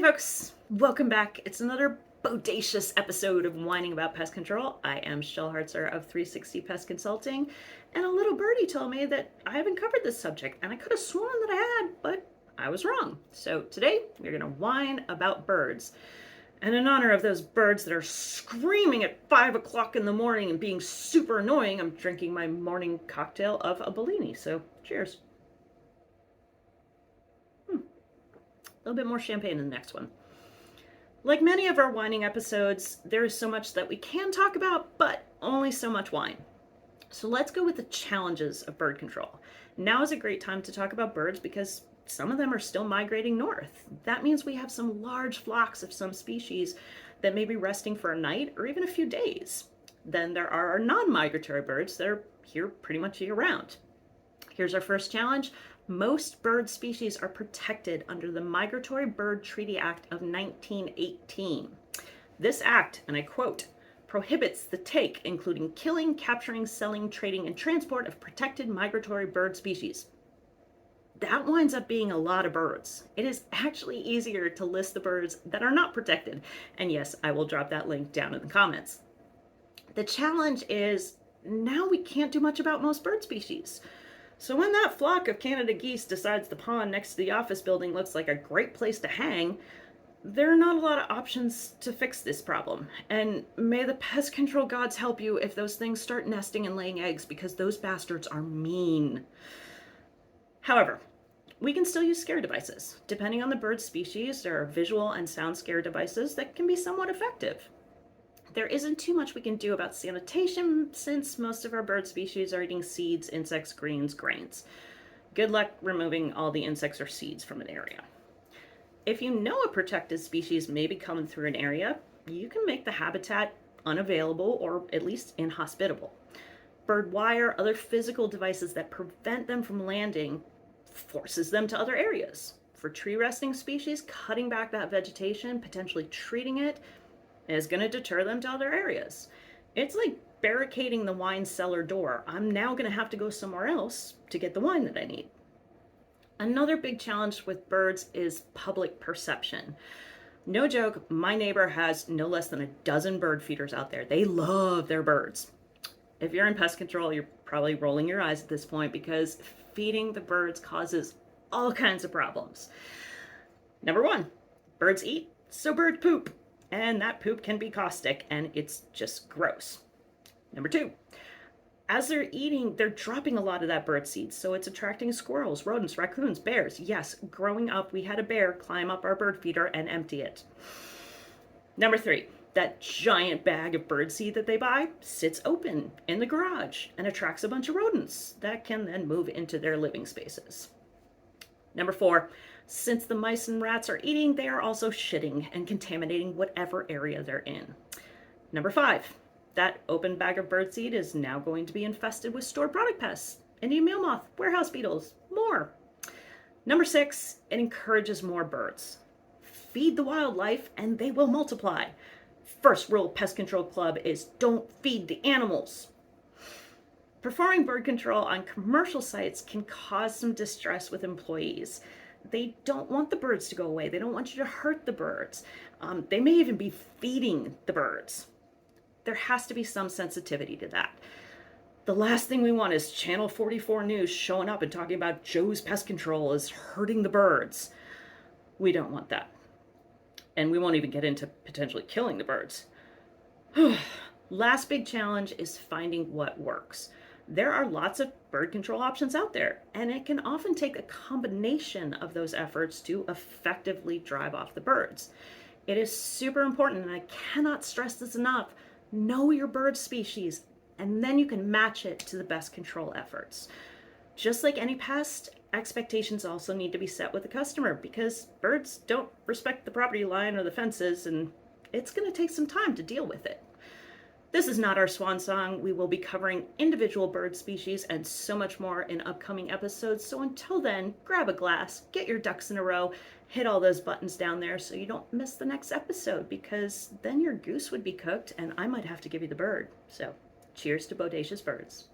folks, welcome back. It's another bodacious episode of Whining About Pest Control. I am Shelby Hartzer of 360 Pest Consulting, and a little birdie told me that I haven't covered this subject, and I could have sworn that I had, but I was wrong. So today, we're going to whine about birds. And in honor of those birds that are screaming at 5 o'clock in the morning and being super annoying, I'm drinking my morning cocktail of a bellini. So cheers. A little bit more champagne in the next one. Like many of our whining episodes, there is so much that we can talk about, but only so much wine. So let's go with the challenges of bird control. Now is a great time to talk about birds because some of them are still migrating north. That means we have some large flocks of some species that may be resting for a night or even a few days. Then there are our non-migratory birds that are here pretty much year-round. Here's our first challenge. Most bird species are protected under the Migratory Bird Treaty Act of 1918. This act, and I quote, prohibits the take, including killing, capturing, selling, trading, and transport of protected migratory bird species. That winds up being a lot of birds. It is actually easier to list the birds that are not protected. And yes, I will drop that link down in the comments. The challenge is now we can't do much about most bird species. So when that flock of Canada geese decides the pond next to the office building looks like a great place to hang, there are not a lot of options to fix this problem. And may the pest control gods help you if those things start nesting and laying eggs, because those bastards are mean. However, we can still use scare devices. Depending on the bird species, there are visual and sound scare devices that can be somewhat effective. There isn't too much we can do about sanitation since most of our bird species are eating seeds, insects, greens, grains. Good luck removing all the insects or seeds from an area. If you know a protected species may be coming through an area, you can make the habitat unavailable or at least inhospitable. Bird wire, other physical devices that prevent them from landing, forces them to other areas. For tree resting species, cutting back that vegetation, potentially treating it, is going to deter them to other areas. It's like barricading the wine cellar door. I'm now going to have to go somewhere else to get the wine that I need. Another big challenge with birds is public perception. No joke, my neighbor has no less than a dozen bird feeders out there. They love their birds. If you're in pest control, you're probably rolling your eyes at this point because feeding the birds causes all kinds of problems. Number one, birds eat, so birds poop. And that poop can be caustic, and it's just gross. Number two, as they're eating, they're dropping a lot of that bird seed, so it's attracting squirrels, rodents, raccoons, bears. Yes, growing up, we had a bear climb up our bird feeder and empty it. Number three, that giant bag of bird seed that they buy sits open in the garage and attracts a bunch of rodents that can then move into their living spaces. Number four, since the mice and rats are eating, they are also shitting and contaminating whatever area they're in. Number five, that open bag of birdseed is now going to be infested with stored product pests, Indian meal moth, warehouse beetles, more. Number six, it encourages more birds. Feed the wildlife and they will multiply. First rule of Pest Control Club is don't feed the animals. Performing bird control on commercial sites can cause some distress with employees. They don't want the birds to go away. They don't want you to hurt the birds. They may even be feeding the birds. There has to be some sensitivity to that. The last thing we want is Channel 44 News showing up and talking about Joe's pest control is hurting the birds. We don't want that. And we won't even get into potentially killing the birds. Last big challenge is finding what works. There are lots of bird control options out there, and it can often take a combination of those efforts to effectively drive off the birds. It is super important, and I cannot stress this enough, know your bird species, and then you can match it to the best control efforts. Just like any pest, expectations also need to be set with the customer because birds don't respect the property line or the fences, and it's going to take some time to deal with it. This is not our swan song. We will be covering individual bird species and so much more in upcoming episodes. So until then, grab a glass, get your ducks in a row, hit all those buttons down there so you don't miss the next episode, because then your goose would be cooked and I might have to give you the bird. So cheers to bodacious birds.